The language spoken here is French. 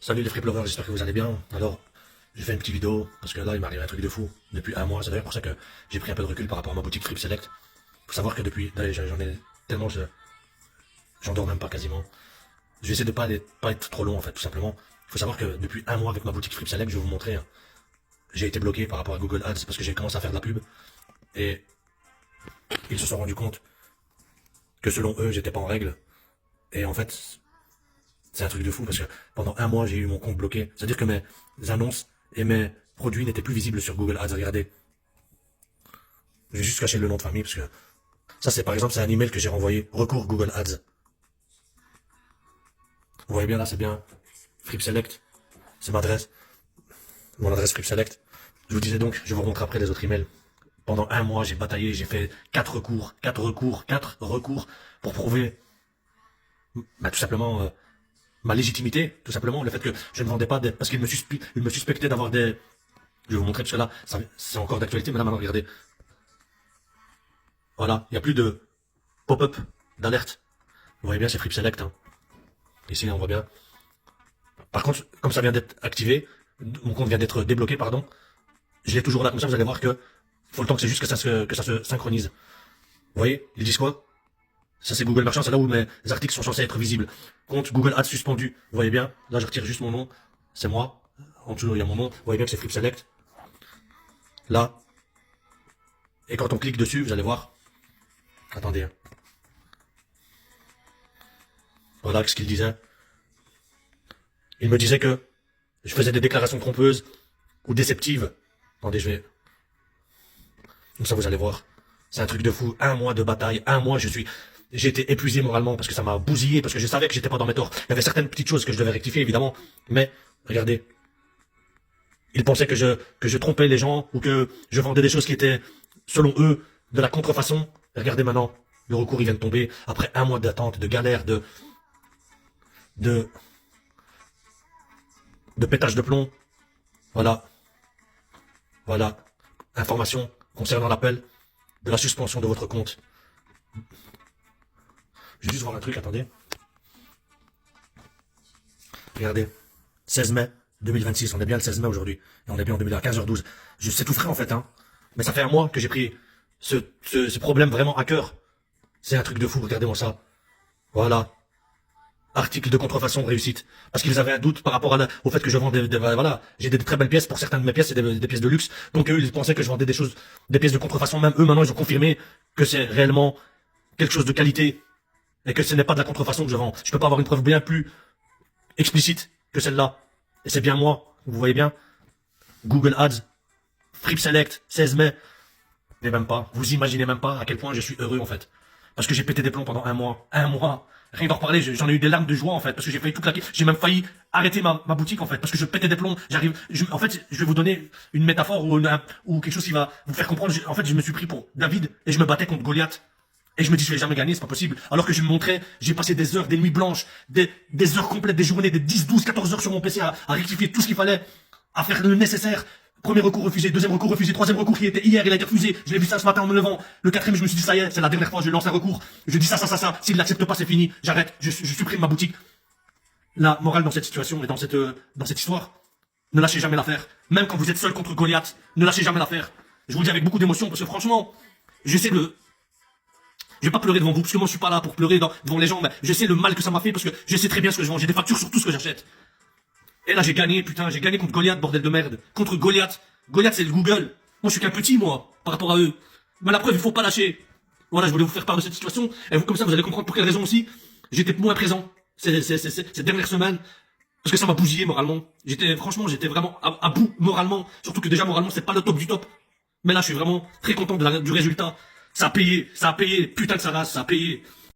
Salut les free pleureurs, j'espère que vous allez bien. Alors, j'ai fait une petite vidéo, parce que là, il m'arrive un truc de fou depuis un mois. C'est d'ailleurs pour ça que j'ai pris un peu de recul par rapport à ma boutique Free Select. Faut savoir que depuis, là, j'en ai tellement, j'en dors même pas quasiment. Je vais essayer de pas être trop long, en fait, tout simplement. Il faut savoir que depuis un mois avec ma boutique Free Select, je vais vous montrer, hein, j'ai été bloqué par rapport à Google Ads parce que j'ai commencé à faire de la pub. Et ils se sont rendus compte que selon eux, j'étais pas en règle. Et en fait, c'est un truc de fou parce que pendant un mois, j'ai eu mon compte bloqué. C'est-à-dire que mes annonces et mes produits n'étaient plus visibles sur Google Ads. Regardez. Je vais juste cacher le nom de famille parce que ça, c'est par exemple, c'est un email que j'ai renvoyé. Recours Google Ads. Vous voyez bien là, c'est bien Free Select. C'est ma adresse. Mon adresse Free Select. Je vous disais donc, je vous remontre après les autres emails. Pendant un mois, j'ai bataillé, j'ai fait 4 recours pour prouver, bah, tout simplement, ma légitimité, tout simplement, le fait que je ne vendais pas des, parce qu'il me suspectait d'avoir des, je vais vous montrer parce que là, c'est encore d'actualité, mais là maintenant, regardez. Voilà, il n'y a plus de pop-up, d'alerte. Vous voyez bien, c'est Free Select, hein. Ici, on voit bien. Par contre, comme ça vient d'être activé, mon compte vient d'être débloqué, pardon, je l'ai toujours là, comme ça, vous allez voir que, faut le temps que c'est juste que ça se synchronise. Vous voyez, ils disent quoi? Ça c'est Google Merchant, c'est là où mes articles sont censés être visibles. Compte Google Ads suspendu. Vous voyez bien, là je retire juste mon nom, c'est moi. En dessous il y a mon nom, vous voyez bien que c'est Free Select. Là. Et quand on clique dessus, vous allez voir. Attendez. Hein. Voilà ce qu'il disait. Il me disait que je faisais des déclarations trompeuses ou déceptives. Attendez, je vais... Comme ça vous allez voir. C'est un truc de fou. Un mois de bataille, un mois j'ai été épuisé moralement parce que ça m'a bousillé, parce que je savais que j'étais pas dans mes torts. Il y avait certaines petites choses que je devais rectifier, évidemment. Mais, regardez. Ils pensaient que je trompais les gens, ou que je vendais des choses qui étaient, selon eux, de la contrefaçon. Regardez maintenant. Le recours, il vient de tomber. Après un mois d'attente, de galère, de pétage de plomb. Voilà. Voilà. Information concernant l'appel de la suspension de votre compte. Je vais juste voir un truc, attendez. Regardez. 16 mai 2026, on est bien le 16 mai aujourd'hui. Et on est bien en 2000, à 15h12. C'est tout frais en fait, hein. Mais ça fait un mois que j'ai pris ce problème vraiment à cœur. C'est un truc de fou, regardez-moi ça. Voilà. Article de contrefaçon réussite. Parce qu'ils avaient un doute par rapport au fait que je vends voilà. J'ai des très belles pièces, pour certaines de mes pièces, c'est des pièces de luxe. Donc eux, ils pensaient que je vendais des pièces de contrefaçon. Même eux, maintenant, ils ont confirmé que c'est réellement quelque chose de qualité. Et que ce n'est pas de la contrefaçon que je vends. Je peux pas avoir une preuve bien plus explicite que celle-là. Et c'est bien moi. Vous voyez bien. Google Ads. Free Select. 16 mai. Mais même pas. Vous imaginez même pas à quel point je suis heureux, en fait. Parce que j'ai pété des plombs pendant un mois. Un mois. Rien d'en reparler, j'en ai eu des larmes de joie en fait, parce que j'ai failli tout claquer. J'ai même failli arrêter ma boutique en fait, parce que je pétais des plombs. En fait, je vais vous donner une métaphore ou quelque chose qui va vous faire comprendre. En fait, je me suis pris pour David et je me battais contre Goliath. Et je me dis, je vais jamais gagner, c'est pas possible. Alors que je me montrais, j'ai passé des heures, des nuits blanches, des heures complètes, des journées, des 10, 12, 14 heures sur mon PC à rectifier tout ce qu'il fallait, à faire le nécessaire. Premier recours refusé, deuxième recours refusé, troisième recours qui était hier, il a été refusé. Je l'ai vu ça ce matin en me levant. Le quatrième, je me suis dit, ça y est, c'est la dernière fois, je lance un recours. Je dis ça. S'il n'accepte pas, c'est fini. J'arrête, je supprime ma boutique. La morale dans cette situation et dans cette histoire, ne lâchez jamais l'affaire. Même quand vous êtes seul contre Goliath, ne lâchez jamais l'affaire. Je vous le dis avec beaucoup d'émotion, parce que franchement, je vais pas pleurer devant vous, parce que moi je suis pas là pour pleurer devant les gens, mais je sais le mal que ça m'a fait, parce que je sais très bien ce que je vends. J'ai des factures sur tout ce que j'achète. Et là, j'ai gagné, putain, j'ai gagné contre Goliath, bordel de merde. Contre Goliath. Goliath, c'est le Google. Moi, je suis qu'un petit, moi, par rapport à eux. Mais la preuve, il faut pas lâcher. Voilà, je voulais vous faire part de cette situation. Et vous, comme ça, vous allez comprendre pour quelle raison aussi j'étais moins présent ces dernières semaines. Parce que ça m'a bousillé moralement. Franchement, j'étais vraiment à bout moralement. Surtout que déjà, moralement, c'est pas le top du top. Mais là, je suis vraiment très content du résultat. Ça a payé, putain que ça race, ça a payé.